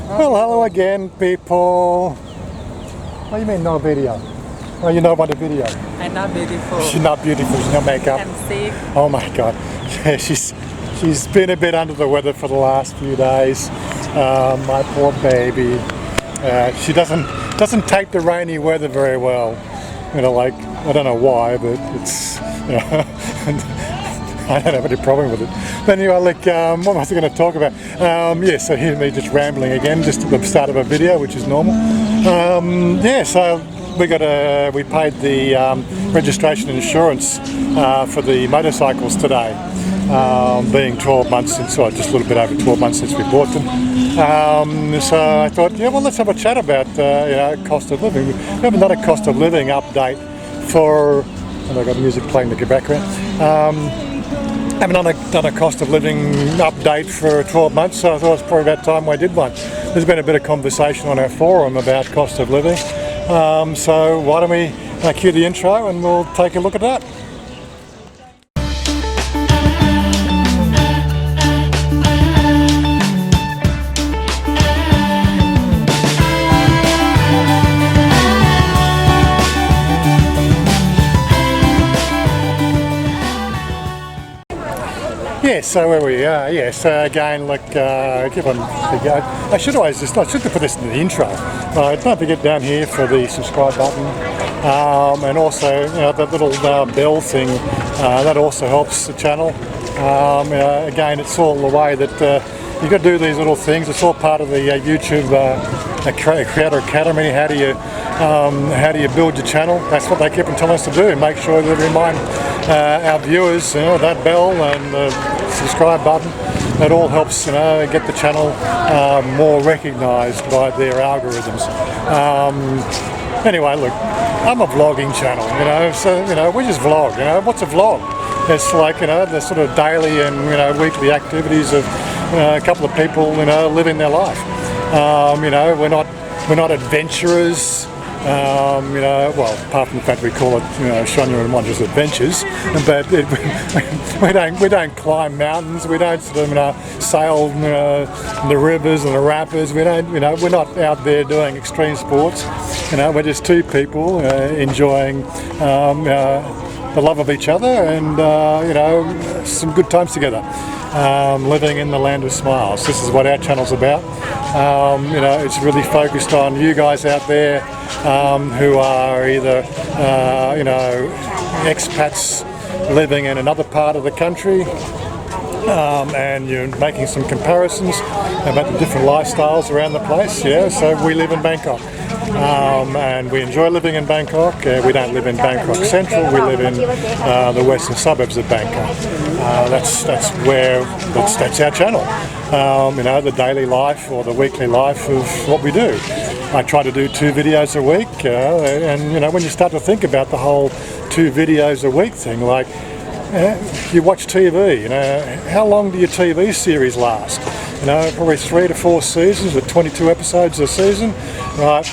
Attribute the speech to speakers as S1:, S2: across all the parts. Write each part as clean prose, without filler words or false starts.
S1: Well, hello again, people. What do you mean no video? Well, you know about the video.
S2: I'm not beautiful.
S1: She's not beautiful, she's no makeup.
S2: I'm sick.
S1: Oh my god. Yeah, she's been a bit under the weather for the last few days. My poor baby. She doesn't take the rainy weather very well. You know, like, I don't know why, but it's, you know, I don't have any problem with it. But anyway, look, what was I going to talk about? Yeah, so here's me just rambling again, just at the start of a video, which is normal. Yeah, so we paid the registration insurance for the motorcycles today, being 12 months since, or just a little bit over 12 months since we bought them. So I thought, yeah, well, let's have a chat about you know, cost of living. We haven't done a cost of living update for, and I've got music playing in the background. Haven't done a cost of living update for 12 months, so I thought it's probably about time I did one. There's been a bit of conversation on our forum about cost of living, so why don't we cue the intro and we'll take a look at that. Yeah, so where we are, yeah, so again, look, give on the go. I should have put this in the intro. Don't forget down here for the subscribe button, and also, you know, that little bell thing, that also helps the channel. Again, it's all the way that you've got to do these little things. It's all part of the YouTube Creator Academy. How do you build your channel? That's what they keep on telling us to do. Make sure that we remind our viewers, you know, that bell and the subscribe button. That all helps, you know, get the channel more recognised by their algorithms. Anyway, look, I'm a vlogging channel, you know, so, you know, we just vlog. You know, what's a vlog? It's like, you know, the sort of daily and, you know, weekly activities of a couple of people, you know, living their life. You know, we're not adventurers. You know, well, apart from the fact we call it, you know, Chanya and Wazza's adventures, but we don't climb mountains. We don't sort of, you know, sail the rivers and the rapids. We don't, you know, we're not out there doing extreme sports. You know, we're just two people enjoying the love of each other and you know, some good times together. Living in the land of smiles. This is what our channel's about. You know, it's really focused on you guys out there who are either you know, expats living in another part of the country, and you're making some comparisons about the different lifestyles around the place. Yeah, so we live in Bangkok. And we enjoy living in Bangkok. We don't live in Bangkok Central. We live in the western suburbs of Bangkok. That's our channel. You know, the daily life or the weekly life of what we do. I try to do 2 videos a week, and you know, when you start to think about the whole 2 videos a week thing, like you watch TV. You know, how long do your TV series last? You know, probably 3 to 4 seasons with 22 episodes a season, right?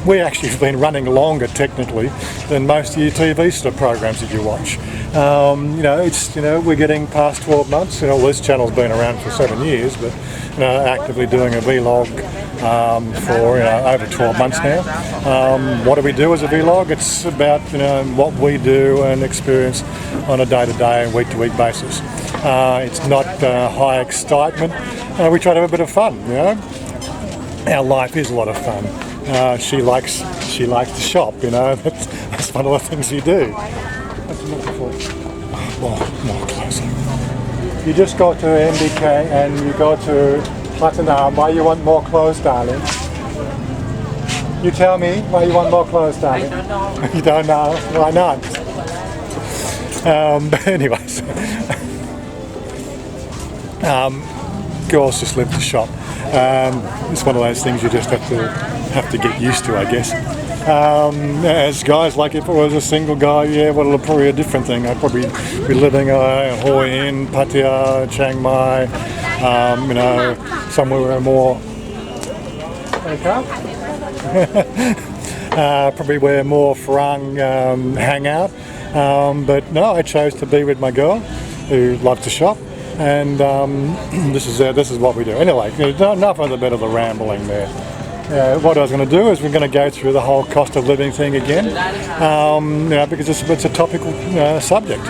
S1: We actually have been running longer technically than most of your TV sort of programs that you watch. You know, it's, you know, we're getting past 12 months. You know, this channel's been around for 7 years, but, you know, actively doing a vlog for, you know, over 12 months now. What do we do as a vlog? It's about, you know, what we do and experience on a day-to-day and week-to-week basis. It's not high excitement. We try to have a bit of fun, you know. Our life is a lot of fun. She likes to shop, you know. That's one of the things you do. More closer. You just go to MBK and you go to Platinum. Why you want more clothes, darling? You tell me why you want more clothes, darling.
S2: I don't know.
S1: You don't know? Why not? But anyways, girls just live to shop. It's one of those things you just have to get used to, I guess. As guys, like if I was a single guy, yeah, well, it'll probably be a different thing. I'd probably be living in Hoi Hin, Pattaya, Chiang Mai, you know, somewhere more. Probably where more Farang hang out. But no, I chose to be with my girl who loves to shop. and this is what we do. Anyway, enough of the bit of the rambling there. What I was going to do is we're going to go through the whole cost of living thing again, because it's a topical subject.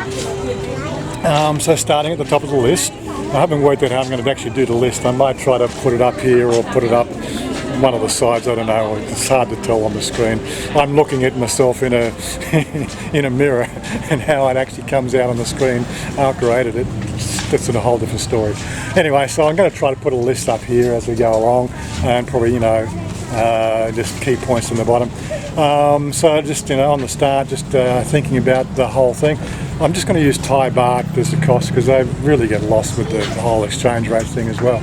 S1: So starting at the top of the list, I haven't worked out how I'm going to actually do the list. I might try to put it up here or put it up one of the sides. I don't know. It's hard to tell on the screen. I'm looking at myself in a in a mirror, and how it actually comes out on the screen after I edit it, that's a whole different story. Anyway, so I'm going to try to put a list up here as we go along, and probably just key points on the bottom. So just on the start, just thinking about the whole thing. I'm just going to use Thai baht as the cost because I really get lost with the whole exchange rate thing as well.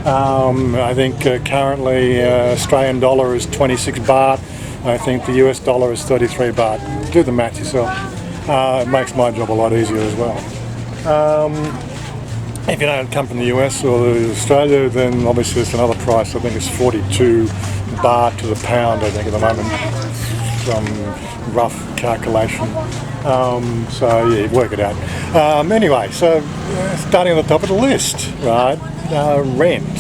S1: I think currently Australian dollar is 26 baht. I think the US dollar is 33 baht. Do the math yourself. It makes my job a lot easier as well. If you don't come from the US or Australia, then obviously it's another price. I think it's 42 baht to the pound, I think, at the moment. Some rough calculation. So yeah, work it out. Anyway, so starting at the top of the list, right? Rent.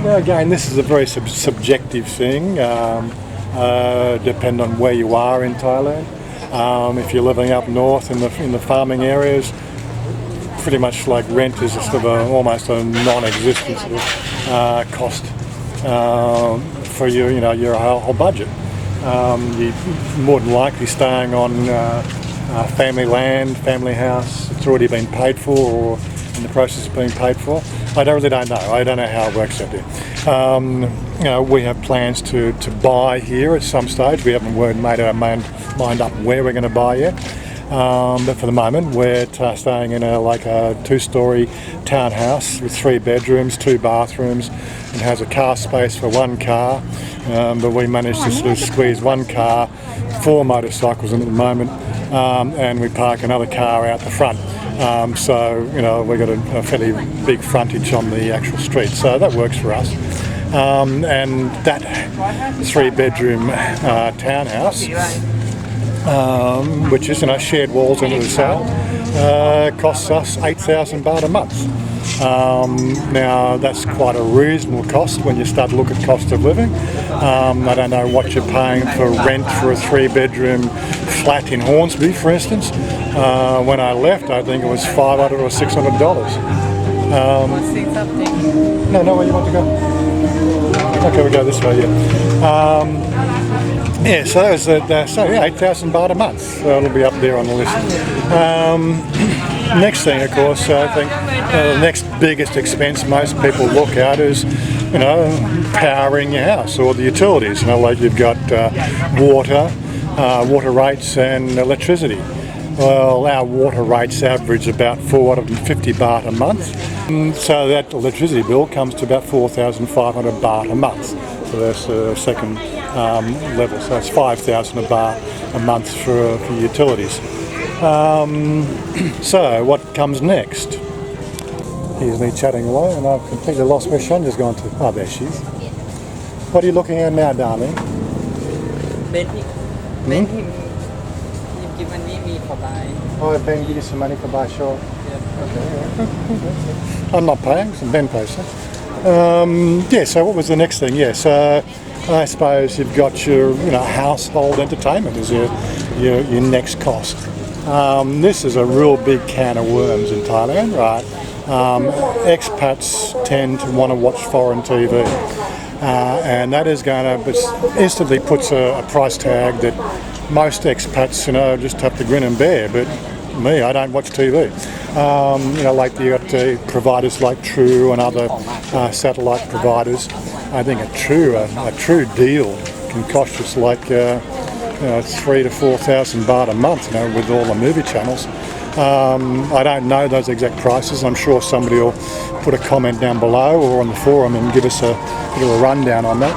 S1: Now again, this is a very subjective thing. Depend on where you are in Thailand. If you're living up north in the farming areas, pretty much like rent is just almost a non-existent sort of cost for your whole budget. You're more than likely staying on family land, family house. It's already been paid for or in the process of being paid for. I really don't know. I don't know how it works out there. We have plans to buy here at some stage. We haven't made our mind up where we're going to buy yet. But for the moment, we're staying in a two-story townhouse with 3 bedrooms, 2 bathrooms, and has a car space for 1 car. But we managed to sort of squeeze 1 car, 4 motorcycles in at the moment, and we park another car out the front. So we've got a fairly big frontage on the actual street, so that works for us. And that 3-bedroom townhouse, which is shared walls into the side, costs us 8,000 baht a month. Now that's quite a reasonable cost when you start to look at cost of living. I don't know what you're paying for rent for a 3-bedroom flat in Hornsby, for instance. When I left, I think it was $500 or $600. No, where you want to go? Okay, we go this way. Yeah. So that's 8,000 baht a month. So it'll be up there on the list. Next thing, of course, I think the next biggest expense most people look at is, powering your house or the utilities. Like you've got water rates and electricity. Well, our water rates average about 450 baht a month. So that electricity bill comes to about 4,500 baht a month. So that's the second level. So that's 5,000 baht a month for utilities. So what comes next? Here's me chatting away, and I've completely lost where Chanya's gone to. Oh, there she is. What are you looking at now, darling?
S2: Ben give money for buy.
S1: Oh, Ben give you some money for buy, sure.
S2: Yeah.
S1: Okay. I'm not paying, so Ben pays. So what was the next thing? Yes, I suppose you've got your household entertainment as your next cost. This is a real big can of worms in Thailand, right? Expats tend to want to watch foreign TV, and that is going to instantly puts a price tag that most expats just have to grin and bear. But me, I don't watch TV. Like you got providers like True and other satellite providers. I think a true deal can cost us like 3,000 to 4,000 baht a month, with all the movie channels. I don't know those exact prices. I'm sure somebody will put a comment down below or on the forum and give us a bit of a rundown on that.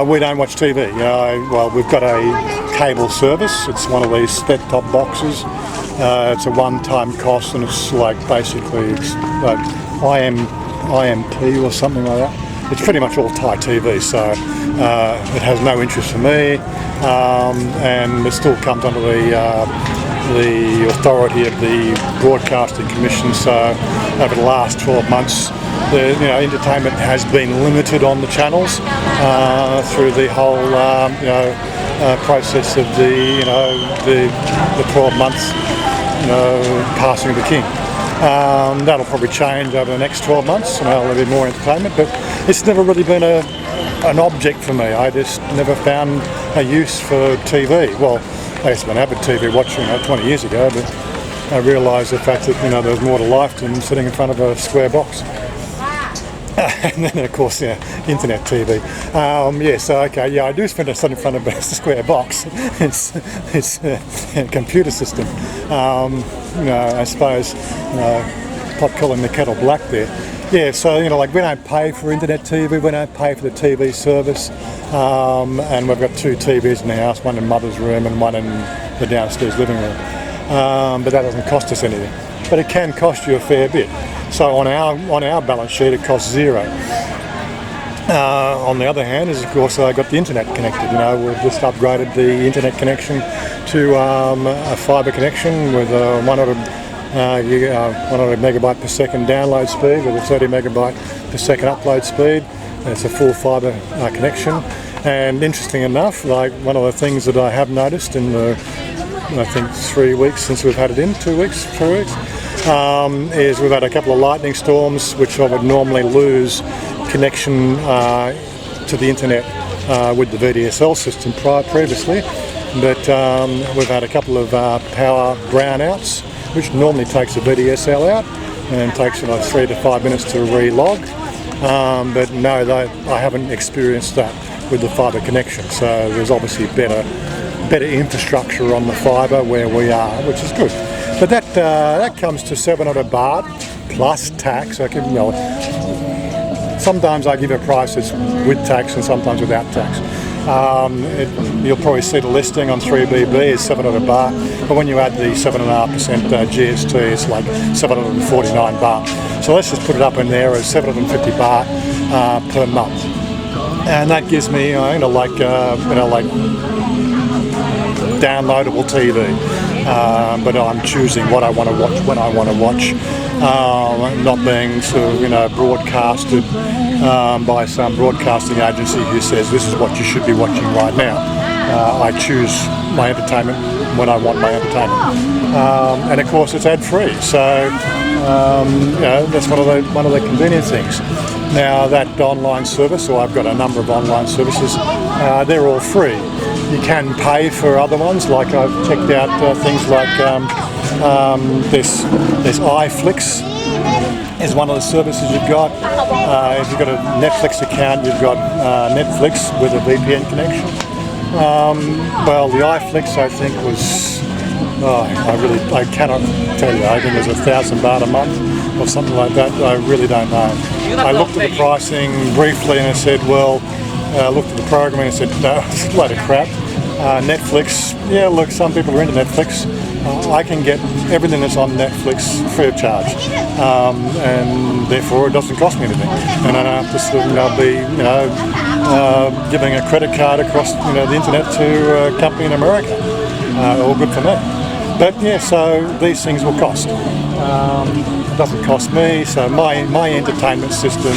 S1: We don't watch TV. We've got a cable service. It's one of these set-top boxes. It's a one-time cost, and it's basically it's like IMT or something like that. It's pretty much all Thai TV, so it has no interest for me, and it still comes under the the authority of the Broadcasting Commission. So over the last 12 months, the entertainment has been limited on the channels through the whole process of the 12 months passing of the King. That'll probably change over the next 12 months, and there'll be more entertainment. But it's never really been an object for me. I just never found a use for TV. Well, I used to be an avid TV watcher 20 years ago, but I realised the fact that there was more to life than sitting in front of a square box. And then, of course, internet TV. I do spend a sit in front of a square box. It's a computer system. I suppose pot calling the kettle black there. Yeah, so we don't pay for internet TV. We don't pay for the TV service, and we've got 2 TVs in the house, one in Mother's room and one in the downstairs living room. But that doesn't cost us anything. But it can cost you a fair bit. So on our balance sheet, it costs $0. On the other hand, is of course I got the internet connected. We've just upgraded the internet connection to a fibre connection with 100 megabyte per second download speed with a 30 megabyte per second upload speed. It's a full fibre connection. And interesting enough, one of the things that I have noticed in the 3 weeks since we've had it in, 2 weeks, 3 weeks. Is we've had a couple of lightning storms which I would normally lose connection to the internet with the VDSL system previously, but we've had a couple of power brownouts which normally takes the VDSL out and takes 3 to 5 minutes to relog, but no, I haven't experienced that with the fibre connection, so there's obviously better infrastructure on the fibre where we are, which is good. But that comes to 700 baht plus tax. Sometimes I give a price that's with tax and sometimes without tax. You'll probably see the listing on 3BB is 700 baht, but when you add the 7.5% GST, it's like 749 baht. So let's just put it up in there as 750 baht per month, and that gives me downloadable TV. But I'm choosing what I want to watch when I want to watch, not being broadcasted by some broadcasting agency who says this is what you should be watching right now. I choose my entertainment when I want my entertainment, and of course it's ad-free. So that's one of the convenient things. Now that online service, or I've got a number of online services, they're all free. You can pay for other ones, like I've checked out things like this iFlix is one of the services you've got. If you've got a Netflix account, you've got Netflix with a VPN connection. Well, the iFlix I think was, I cannot tell you, I think it was 1,000 baht a month or something like that. I really don't know. I looked at the pricing briefly and I said, well, I looked at the programming and said, no, it's a load of crap. Netflix, yeah, look, some people are into Netflix. I can get everything that's on Netflix free of charge, and therefore it doesn't cost me anything. And I don't have to be, giving a credit card across, the internet to a company in America. All good for me. But yeah, so these things will cost. It doesn't cost me. So my entertainment system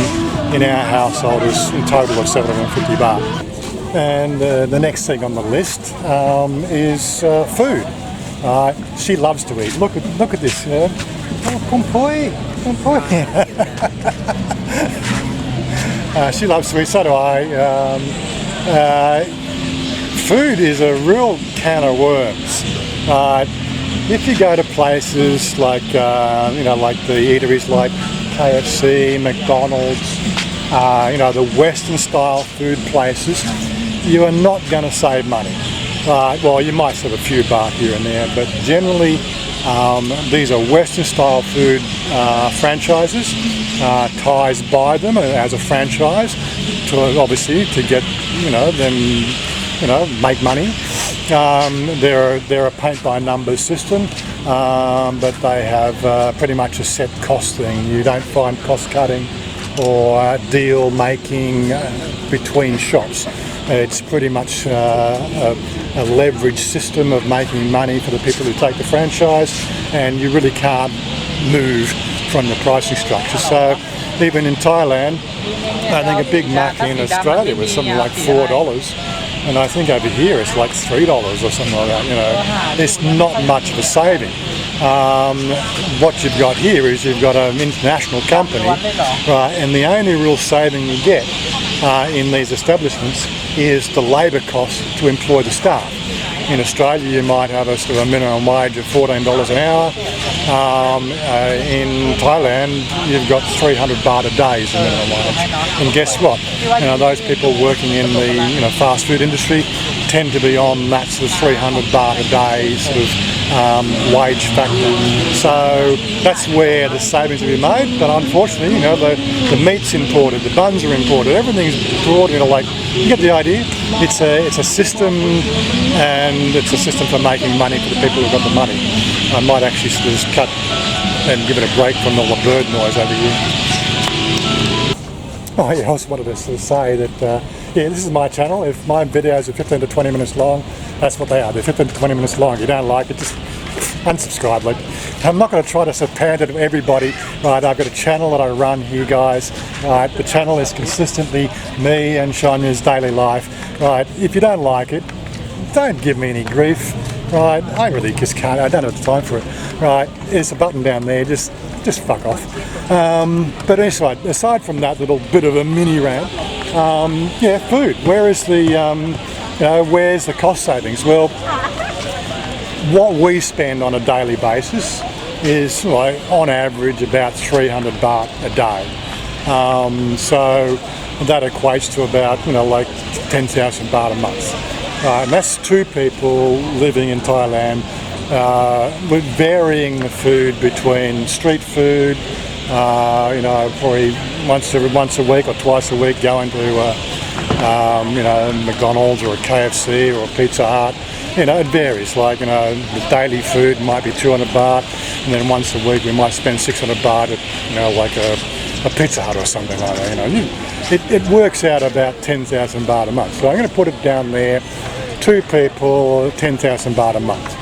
S1: in our household is in total of 750 baht. And the next thing on the list is food. She loves to eat. Look at this. Oh, kompoi. She loves to eat. So do I. Food is a real can of worms. If you go to places like like the eateries like KFC, McDonald's, the Western style food places, you are not going to save money. Well, you might save a few baht here and there, but generally these are Western style food franchises. Thais buy them as a franchise to get them make money. They're a paint by numbers system, but they have pretty much a set cost thing. You don't find cost cutting or deal making between shops. It's pretty much a leverage system of making money for the people who take the franchise, and you really can't move from the pricing structure. So even in Thailand, I think a Big Mac in Australia was something like $4, and I think over here it's like $3 or something like that. You know, it's not much of a saving. What you've got here is you've got an international company, right? And the only real saving you get in these establishments is the labour cost to employ the staff. In Australia, you might have a sort of a minimum wage of $14 an hour. In Thailand, you've got 300 baht a day as the minimum wage. And guess what? You know, those people working in the fast food industry tend to be on that sort of 300 baht a day sort of wage factor. So that's where the savings will be made. But unfortunately, you know, the meat's imported, the buns are imported, everything's brought in. Like, you get the idea. It's a system, and it's a system for making money for the people who've got the money. I might actually just cut and give it a break from all the bird noise over here. Oh yeah, I also wanted to say that yeah, this is my channel. If my videos are 15 to 20 minutes long, that's what they are. They're 15 to 20 minutes long. If you don't like it, just unsubscribe. Like, I'm not going to try to pander to everybody. Right, I've got a channel that I run here, guys. Right, the channel is consistently me and Chanya's daily life. Right, if you don't like it, don't give me any grief. Right, I really just can't. I don't have the time for it. Right, there's a button down there. Just fuck off. But anyway, aside from that little bit of a mini rant, yeah, food. Where is the where's the cost savings? Well, what we spend on a daily basis is like on average about 300 baht a day. So that equates to about like 10,000 baht a month. And that's two people living in Thailand, with varying the food between street food, probably once a week or twice a week going to McDonald's or a KFC or a Pizza Hut. It varies. Like, the daily food might be 200 baht, and then once a week we might spend 600 baht at, like a Pizza Hut or something like that. It works out about 10,000 baht a month. So I'm going to put it down there. Two people, 10,000 baht a month.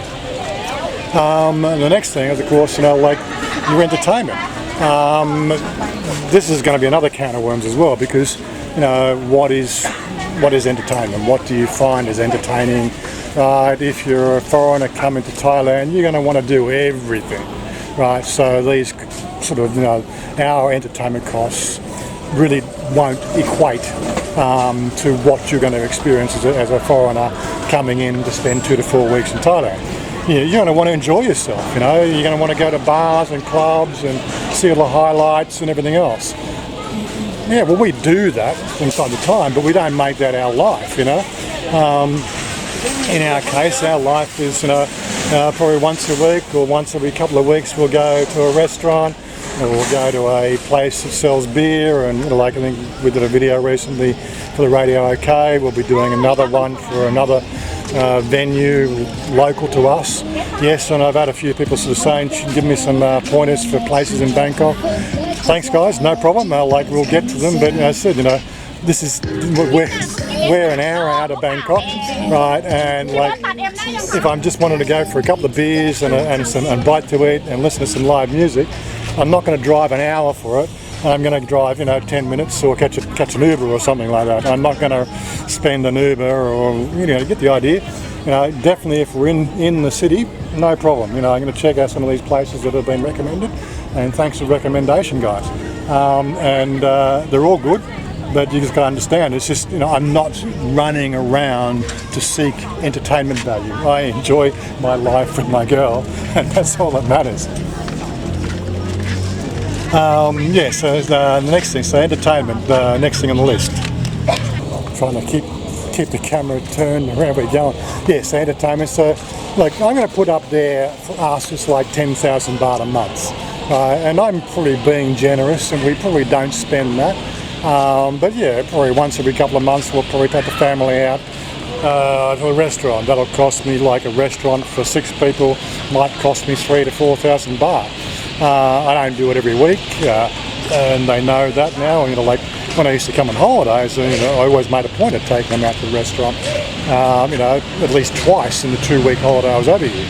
S1: The next thing is, of course, like your entertainment. This is going to be another can of worms as well, because what is entertainment? What do you find is entertaining? Right, if you're a foreigner coming to Thailand, you're going to want to do everything, right? So these sort of our entertainment costs really won't equate to what you're going to experience as a foreigner coming in to spend 2 to 4 weeks in Thailand. You're going to want to enjoy yourself. You're going to want to go to bars and clubs and see all the highlights and everything else. Yeah, well, we do that from time to time, but we don't make that our life. In our case, our life is probably once a week or once every couple of weeks we'll go to a restaurant, or we'll go to a place that sells beer, and like I think we did a video recently for the Radio OK. We'll be doing another one for another venue local to us. Yes, and I've had a few people sort of saying, give me some pointers for places in Bangkok. Thanks guys, no problem. We'll get to them, but as I said, this is we're an hour out of Bangkok, right? And like, if I'm just wanting to go for a couple of beers and a bite to eat and listen to some live music, I'm not going to drive an hour for it. I'm going to drive 10 minutes or catch an Uber or something like that. I'm not going to spend an Uber, or you get the idea. Definitely if we're in the city, no problem. I'm going to check out some of these places that have been recommended, and thanks for the recommendation, guys. They're all good. But you just got to understand, it's just, I'm not running around to seek entertainment value. I enjoy my life with my girl, and that's all that matters. So the next thing, so entertainment, the next thing on the list. Trying to keep the camera turned around we're going. So entertainment, so like I'm going to put up there for us, it's like 10,000 baht a month. And I'm probably being generous, and we probably don't spend that. But yeah, probably once every couple of months we'll probably take the family out to a restaurant. That'll cost me, like a restaurant for 6 people might cost me 3,000 to 4,000 baht. I don't do it every week, and they know that now. when I used to come on holidays, I always made a point of taking them out to the restaurant, at least twice in the 2-week holiday I was over here.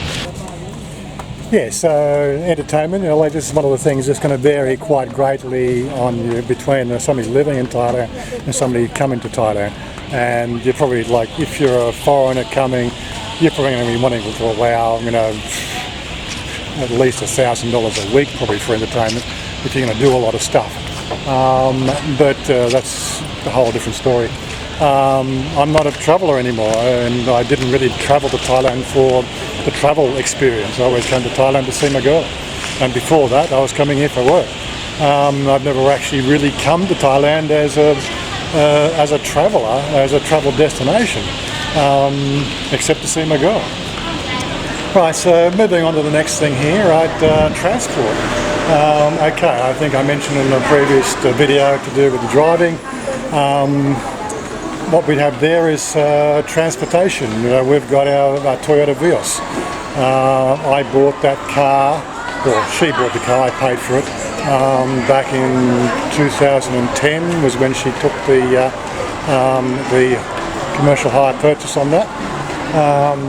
S1: Yeah, so entertainment, this is one of the things that's going to vary quite greatly on you between somebody living in Thailand and somebody coming to Thailand. And you're probably if you're a foreigner coming, you're probably going to be wanting to allow, at least $1,000 a week probably for entertainment if you're going to do a lot of stuff. But that's a whole different story. I'm not a traveller anymore, and I didn't really travel to Thailand for the travel experience. I always came to Thailand to see my girl, and before that I was coming here for work. I've never actually really come to Thailand as a traveller, as a travel destination, except to see my girl. Right, so moving on to the next thing here, transport. Okay, I think I mentioned in the previous video to do with the driving. What we have there is transportation. We've got our Toyota Vios. I bought that car, or she bought the car, I paid for it. Back in 2010 was when she took the commercial hire purchase on that.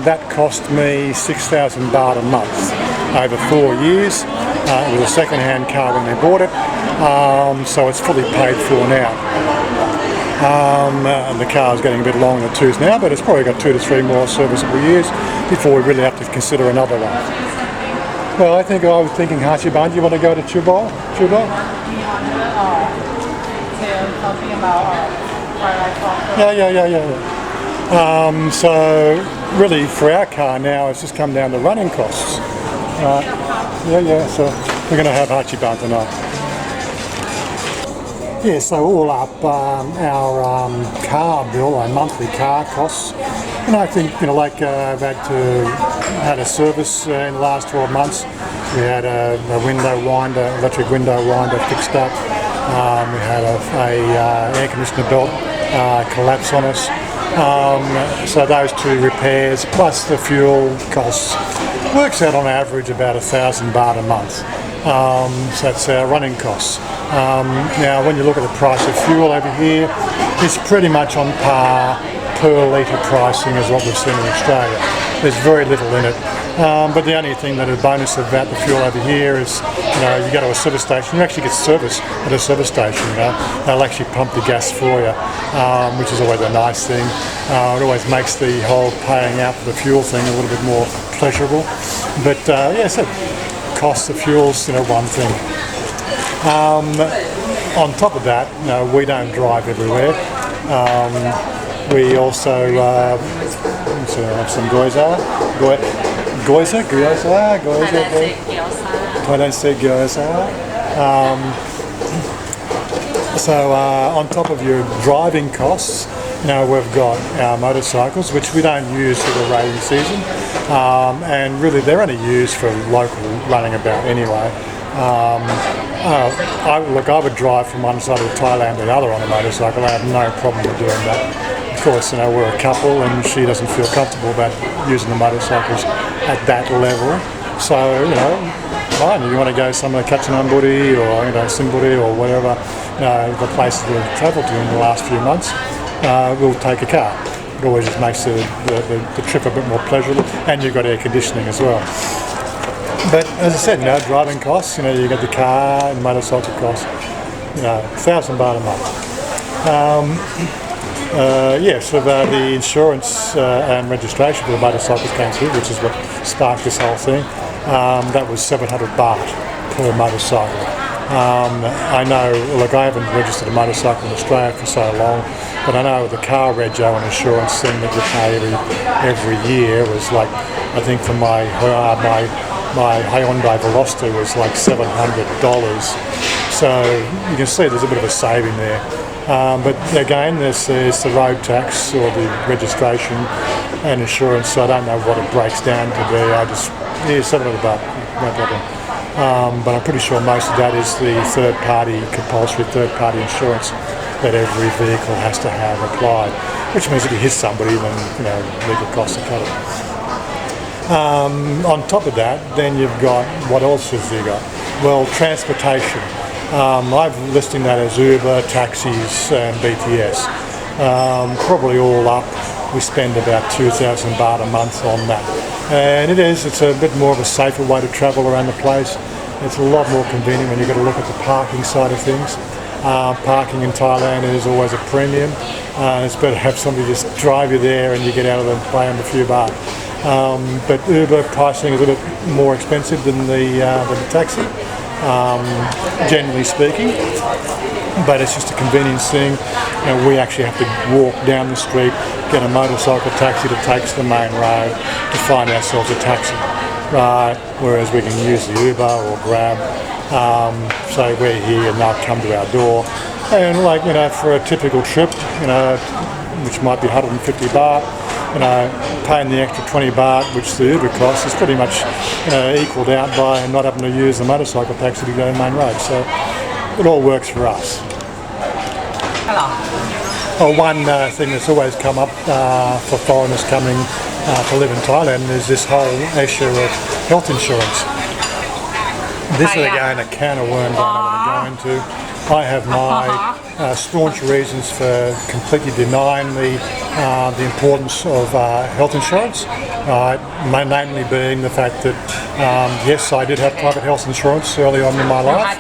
S1: That cost me 6,000 baht a month over 4 years. It was a second-hand car when they bought it, so it's fully paid for now. And the car's getting a bit long in the tooth now, but it's probably got 2 to 3 more serviceable years before we really have to consider another one. Well, I was thinking, Hachiban, do you want to go to Chuba?
S2: Talking about
S1: Yeah. So really for our car now, it's just come down to running costs. So we're going to have Hachiban tonight. Yeah, so all up our car bill, our monthly car costs, and I think I've had a service in the last 12 months. We had a window winder, electric window winder fixed up. We had a air conditioner belt collapse on us. So those 2 repairs plus the fuel costs works out on average about 1,000 baht a month. So that's our running costs. Now when you look at the price of fuel over here, it's pretty much on par per litre pricing as what we've seen in Australia. There's very little in it. But the only thing that is a bonus about the fuel over here is, you go to a service station, you actually get service at a service station, They'll actually pump the gas for you, which is always a nice thing. It always makes the whole paying out for the fuel thing a little bit more pleasurable. But so cost of fuel's, one thing. On top of that, we don't drive everywhere. We also have some Gyoza. So on top of your driving costs, we've got our motorcycles, which we don't use for the rainy season, and really they're only used for local running about anyway. I would drive from one side of Thailand to the other on a motorcycle. I have no problem with doing that. Of course, we're a couple and she doesn't feel comfortable about using the motorcycles at that level. So, fine, if you want to go somewhere, Katchanamburi or, Simburi or whatever, the places we've travelled to in the last few months, we'll take a car. It always just makes the trip a bit more pleasurable, and you've got air conditioning as well. But as I said, driving costs, you got the car and motorcycle costs, 1,000 baht a month. The insurance and registration for the motorcycles came through, which is what sparked this whole thing. That was 700 baht per motorcycle. I know, I haven't registered a motorcycle in Australia for so long, but I know the car rego and insurance thing that you pay every year was I think for my Hyundai Veloster was $700. So you can see there's a bit of a saving there. But again, there's the road tax or the registration and insurance, so I don't know what it breaks down to be. 700 baht, no problem. But I'm pretty sure most of that is the compulsory third-party insurance that every vehicle has to have applied, which means if you hit somebody, then legal costs are covered. On top of that, then you've got, what else have you got? Well, transportation. I'm listing that as Uber, taxis and BTS. Probably all up, we spend about 2,000 baht a month on that. And it's a bit more of a safer way to travel around the place. It's a lot more convenient when you've got to look at the parking side of things. Parking in Thailand is always a premium. It's better to have somebody just drive you there and you get out of them and pay them a few baht. But Uber pricing is a bit more expensive than the taxi, generally speaking. But it's just a convenience thing. We actually have to walk down the street, get a motorcycle taxi to take us to the main road to find ourselves a taxi. Right, whereas we can use the Uber or Grab. Say we're here and they'll come to our door. And for a typical trip, which might be 150 baht, paying the extra 20 baht, which the Uber costs, is pretty much equaled out by not having to use the motorcycle taxi to go to the main road. So it all works for us.
S2: Hello.
S1: One thing that's always come up for foreigners coming to live in Thailand is this whole issue of health insurance. This is again a can of worms I don't want to go into. I have my staunch reasons for completely denying the importance of health insurance, namely being the fact that yes, I did have private health insurance early on in my life.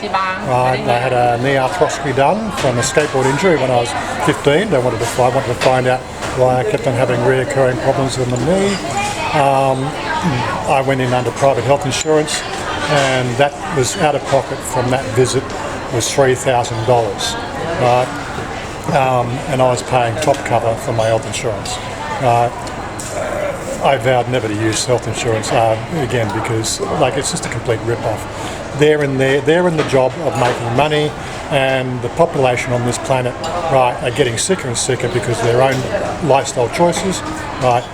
S1: I had a knee arthroscopy done from a skateboard injury when I was 15. I wanted to find out why I kept on having reoccurring problems with my knee. I went in under private health insurance, and that was out of pocket from that visit was $3,000. Right? And I was paying top cover for my health insurance. I vowed never to use health insurance again because it's just a complete rip-off. They're in the job of making money, and the population on this planet are getting sicker and sicker because of their own lifestyle choices. Right?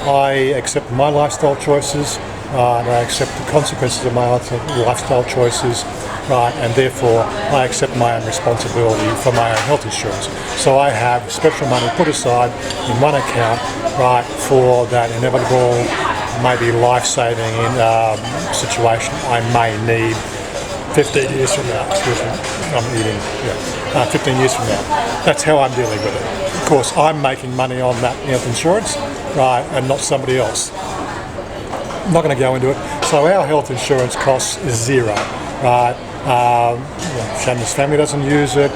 S1: I accept my lifestyle choices, and I accept the consequences of my lifestyle choices, right, and therefore I accept my own responsibility for my own health insurance. So I have special money put aside in one account, right, for that inevitable, maybe life-saving situation I may need 15 years from now. Excuse me, I'm eating. 15 years from now. That's how I'm dealing with it. Of course, I'm making money on that health insurance, right, and not somebody else. I'm not going to go into it. So our health insurance costs zero, right? Chanya's family doesn't use it.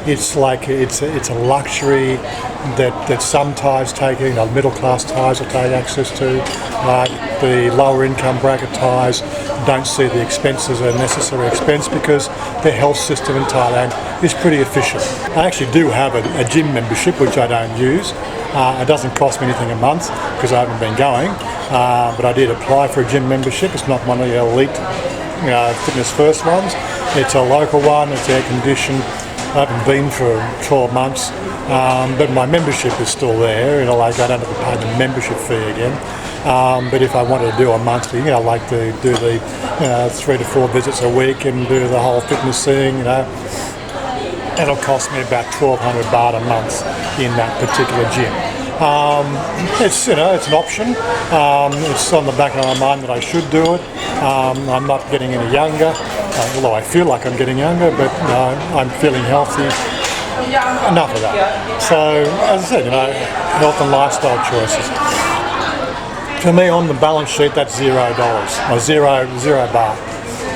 S1: It's a luxury that some Thais taking, middle class Thais will take access to. The lower income bracket Thais don't see the expense as a necessary expense because their health system in Thailand is pretty efficient. I actually do have a gym membership which I don't use. It doesn't cost me anything a month because I haven't been going, but I did apply for a gym membership. It's not one of the elite fitness first ones. It's a local one, it's air conditioned. I haven't been for 12 months, but my membership is still there. I don't have to pay the membership fee again. But if I wanted to do a monthly, I like to do the 3 to 4 visits a week and do the whole fitness thing, it'll cost me about 1,200 baht a month in that particular gym. It's an option. It's on the back of my mind that I should do it. I'm not getting any younger, although I feel like I'm getting younger, but I'm feeling healthy. Enough of that. So, as I said, health and lifestyle choices. For me, on the balance sheet, that's $0 or zero baht,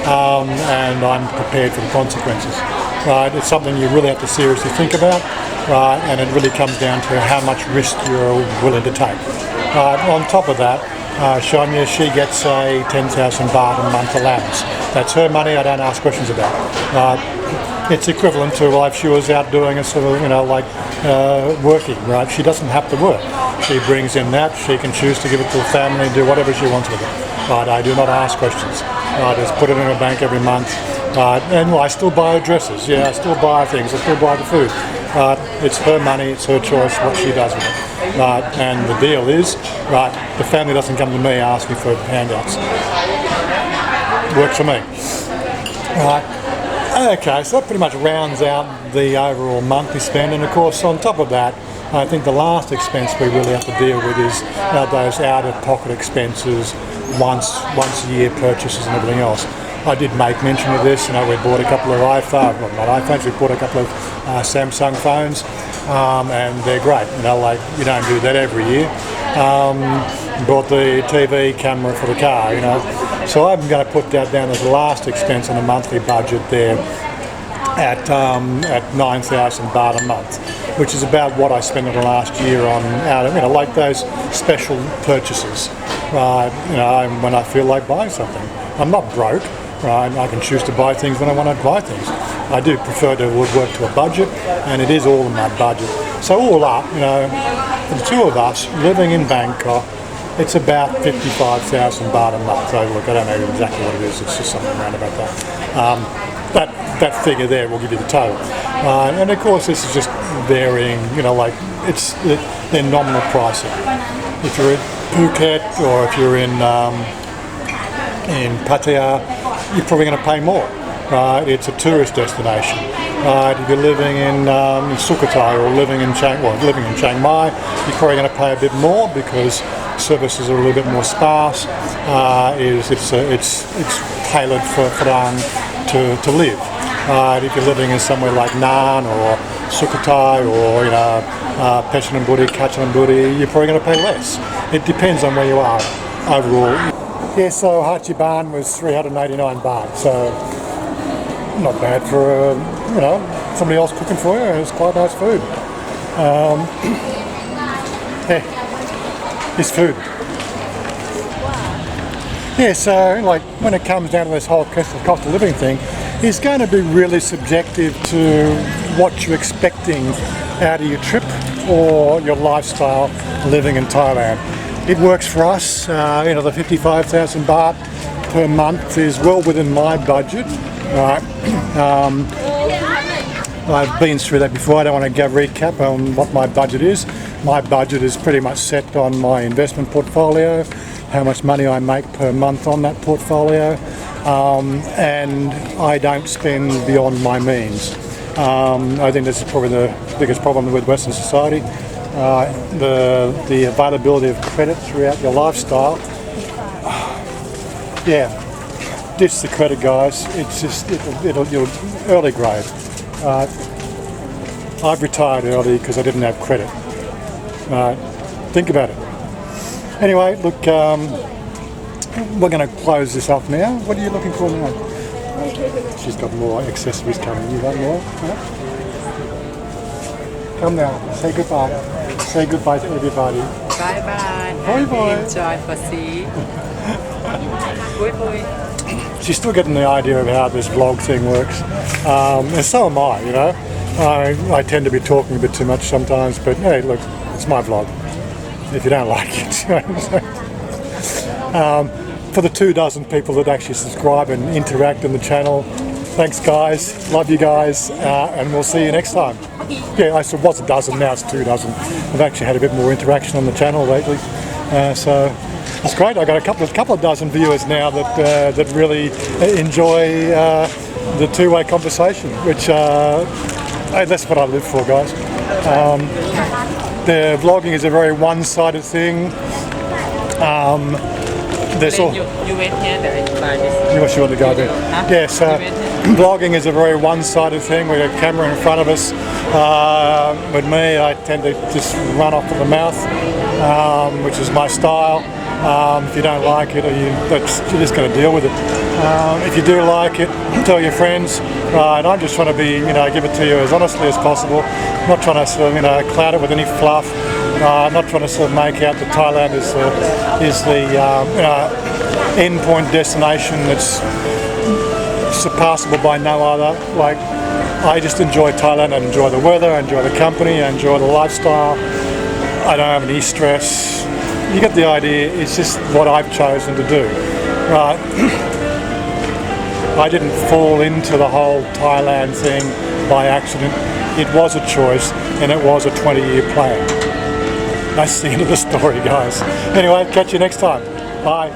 S1: and I'm prepared for the consequences. Right, it's something you really have to seriously think about, right, and it really comes down to how much risk you're willing to take. On top of that, Chanya, she gets a 10,000 baht a month allowance. That's her money, I don't ask questions about. It's equivalent to if she was out doing a sort of, working, right? She doesn't have to work. She brings in that, she can choose to give it to the family and do whatever she wants with it. Right, I do not ask questions. I just put it in a bank every month. And I still buy her dresses, I still buy things, I still buy the food. It's her money, it's her choice what she does with it. And the deal is, the family doesn't come to me asking for handouts. Works for me. Okay, so that pretty much rounds out the overall monthly spend, and of course on top of that, I think the last expense we really have to deal with is those out-of-pocket expenses, once a year purchases and everything else. I did make mention of this. We bought a couple of iPhones, well, not iPhones. We bought a couple of Samsung phones, and they're great. Like you don't do that every year. Bought the TV camera for the car. So I'm going to put that down as the last expense on a monthly budget there at 9,000 baht a month, which is about what I spent in the last year on like those special purchases. When I feel like buying something, I'm not broke. Right, I can choose to buy things when I want to buy things. I do prefer to work to a budget, and it is all in my budget. So all up, for the two of us living in Bangkok, it's about 55,000 baht a month. So look, I don't know exactly what it is. It's just something around about that. That figure there will give you the total. And of course, this is just varying. It's their nominal pricing. If you're in Phuket or if you're in Pattaya, you're probably going to pay more. Right? It's a tourist destination. Right? If you're living in Sukhothai or living in Chiang Mai, you're probably going to pay a bit more because services are a little bit more sparse. It's tailored for Phang to live. If you're living in somewhere like Nan or Sukhothai or Pechananburi, Kachananburi, you're probably going to pay less. It depends on where you are overall. Yeah, so Hachiban was 389 baht, so not bad for somebody else cooking for you. It's quite nice food. Yeah, it's food. Yeah, so when it comes down to this whole cost of living thing, it's going to be really subjective to what you're expecting out of your trip or your lifestyle living in Thailand. It works for us. The 55,000 baht per month is well within my budget. Right. I've been through that before. I don't want to go recap on what my budget is. My budget is pretty much set on my investment portfolio, how much money I make per month on that portfolio, and I don't spend beyond my means. I think this is probably the biggest problem with Western society. The availability of credit throughout your lifestyle. Yeah, ditch the credit, guys. It's just you're early grade. I've retired early because I didn't have credit. Think about it. Anyway, look, we're going to close this up now. What are you looking for now? She's got more accessories coming. You want more? Huh? Come now. Say goodbye. Say goodbye to everybody.
S2: Bye bye.
S1: Bye bye.
S2: Enjoy for see. Bye bye.
S1: She's still getting the idea of how this vlog thing works, and so am I. I tend to be talking a bit too much sometimes, but hey, look, it's my vlog. If you don't like it, for the 24 people that actually subscribe and interact in the channel, thanks guys, love you guys, and we'll see you next time. Yeah, I said was a dozen, now it's 24. I've actually had a bit more interaction on the channel lately, so it's great. I've got a couple of dozen viewers now that really enjoy the two-way conversation, which hey, that's what I live for, guys. The vlogging is a very one-sided thing. There's all.
S2: You wait here, then I buy this.
S1: You want to go there?
S2: Huh?
S1: Yes. Vlogging is a very one-sided thing. We have a camera in front of us. With me, I tend to just run off at the mouth, which is my style. If you don't like it, you're just going to deal with it. If you do like it, tell your friends. And I'm just trying to be, give it to you as honestly as possible. I'm not trying to sort of, cloud it with any fluff. I'm not trying to sort of make out that Thailand is the end point destination that's surpassable by no other. Like, I just enjoy Thailand. I enjoy the weather. I enjoy the company. I enjoy the lifestyle. I don't have any stress. You get the idea. It's just what I've chosen to do. Right. I didn't fall into the whole Thailand thing by accident. It was a choice, and it was a 20-year plan. That's the end of the story, guys. Anyway, catch you next time. Bye.